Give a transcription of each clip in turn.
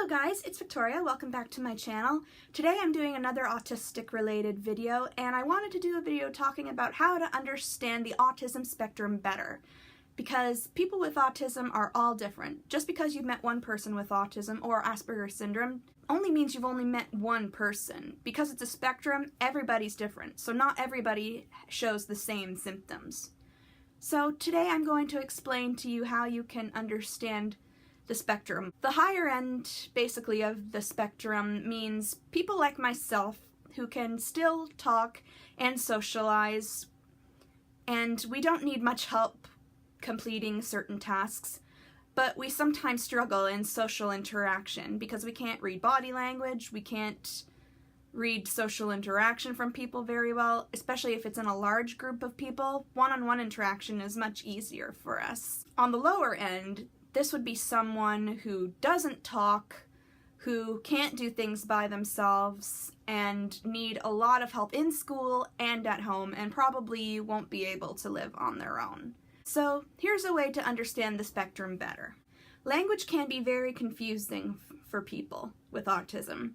Hello guys, it's Victoria. Welcome back to my channel. Today I'm doing another autistic related video, and I wanted to do a video talking about how to understand the autism spectrum better. Because people with autism are all different. Just because you've met one person with autism or Asperger syndrome only means you've only met one person. Because it's a spectrum, everybody's different, so not everybody shows the same symptoms. So today I'm going to explain to you how you can understand the spectrum. The higher end, basically, of the spectrum means people like myself who can still talk and socialize, and we don't need much help completing certain tasks, but we sometimes struggle in social interaction because we can't read body language, we can't read social interaction from people very well, especially if it's in a large group of people. One-on-one interaction is much easier for us. On the lower end, this would be someone who doesn't talk, who can't do things by themselves, and need a lot of help in school and at home, and probably won't be able to live on their own. So here's a way to understand the spectrum better. Language can be very confusing for people with autism.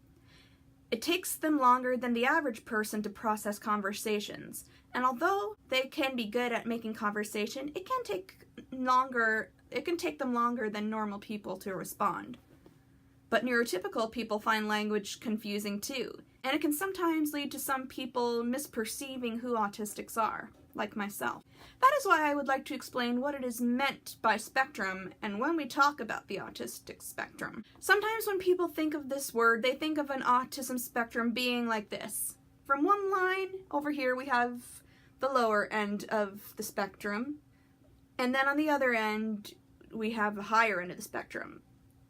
It takes them longer than the average person to process conversations, and although they can be good at making conversation, it can take them longer than normal people to respond. But neurotypical people find language confusing too, and it can sometimes lead to some people misperceiving who autistics are, like myself. That is why I would like to explain what it is meant by spectrum and when we talk about the autistic spectrum. Sometimes when people think of this word, they think of an autism spectrum being like this. From one line over here we have the lower end of the spectrum, and then on the other end we have the higher end of the spectrum,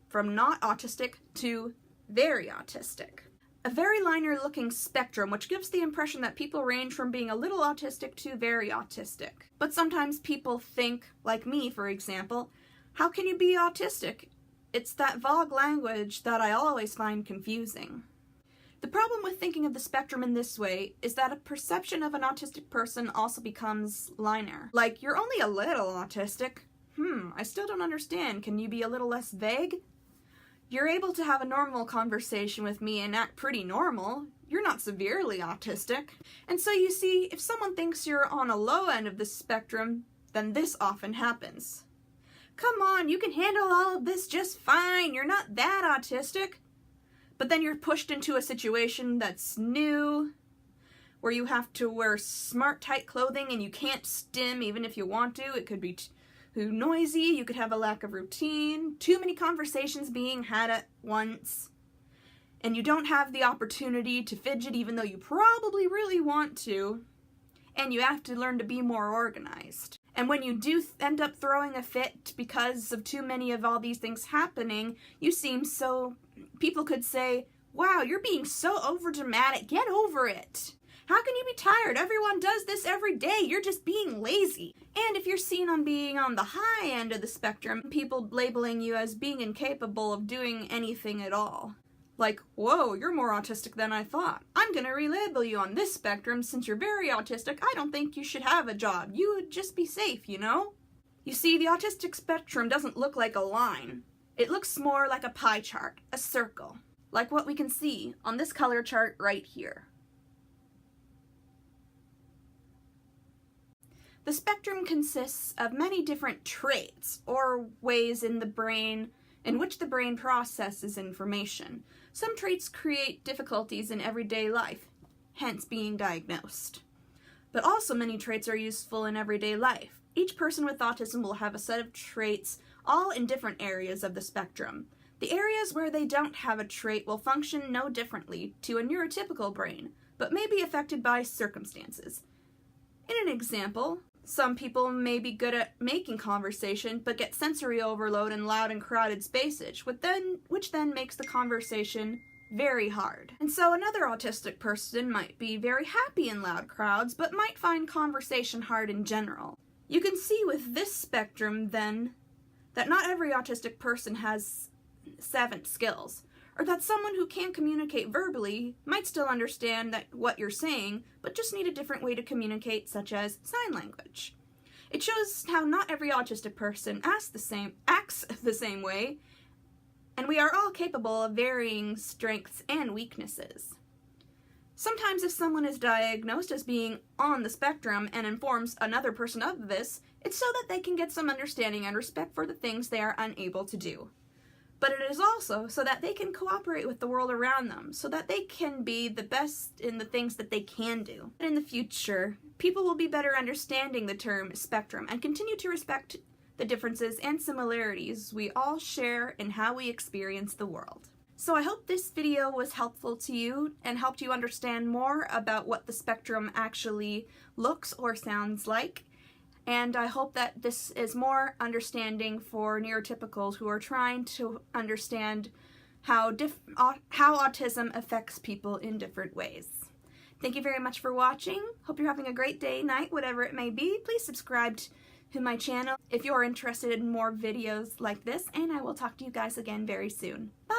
from not autistic to very autistic. A very linear looking spectrum, which gives the impression that people range from being a little autistic to very autistic. But sometimes people think, like me for example, how can you be autistic? It's that vague language that I always find confusing. The problem with thinking of the spectrum in this way is that a perception of an autistic person also becomes linear. Like, you're only a little autistic. I still don't understand. Can you be a little less vague? You're able to have a normal conversation with me and act pretty normal. You're not severely autistic. And so you see, if someone thinks you're on a low end of the spectrum, then this often happens. Come on, you can handle all of this just fine. You're not that autistic. But then you're pushed into a situation that's new, where you have to wear smart, tight clothing and you can't stim even if you want to. It could be too noisy, you could have a lack of routine, too many conversations being had at once, and you don't have the opportunity to fidget even though you probably really want to, and you have to learn to be more organized. And when you do end up throwing a fit because of too many of all these things happening, you seem so... People could say, wow, you're being so overdramatic, get over it. How can you be tired? Everyone does this every day. You're just being lazy. And if you're seen on being on the high end of the spectrum, people labeling you as being incapable of doing anything at all. Like, whoa, you're more autistic than I thought. I'm gonna relabel you on this spectrum. Since you're very autistic, I don't think you should have a job. You would just be safe, you know? You see, the autistic spectrum doesn't look like a line. It looks more like a pie chart, a circle, like what we can see on this color chart right here. The spectrum consists of many different traits, or ways in which the brain processes information. Some traits create difficulties in everyday life, hence being diagnosed. But also many traits are useful in everyday life. Each person with autism will have a set of traits, all in different areas of the spectrum. The areas where they don't have a trait will function no differently to a neurotypical brain, but may be affected by circumstances. In an example, some people may be good at making conversation, but get sensory overload in loud and crowded spaces, which then makes the conversation very hard. And so another autistic person might be very happy in loud crowds, but might find conversation hard in general. You can see with this spectrum, then, that not every autistic person has 7 skills, or that someone who can't communicate verbally might still understand what you're saying, but just need a different way to communicate, such as sign language. It shows how not every autistic person acts the same way, and we are all capable of varying strengths and weaknesses. Sometimes if someone is diagnosed as being on the spectrum and informs another person of this, it's so that they can get some understanding and respect for the things they are unable to do. But it is also so that they can cooperate with the world around them, so that they can be the best in the things that they can do. In the future, people will be better understanding the term spectrum and continue to respect the differences and similarities we all share in how we experience the world. So I hope this video was helpful to you and helped you understand more about what the spectrum actually looks or sounds like. And I hope that this is more understanding for neurotypicals who are trying to understand how autism affects people in different ways. Thank you very much for watching. Hope you're having a great day, night, whatever it may be. Please subscribe to my channel if you're interested in more videos like this, and I will talk to you guys again very soon. Bye!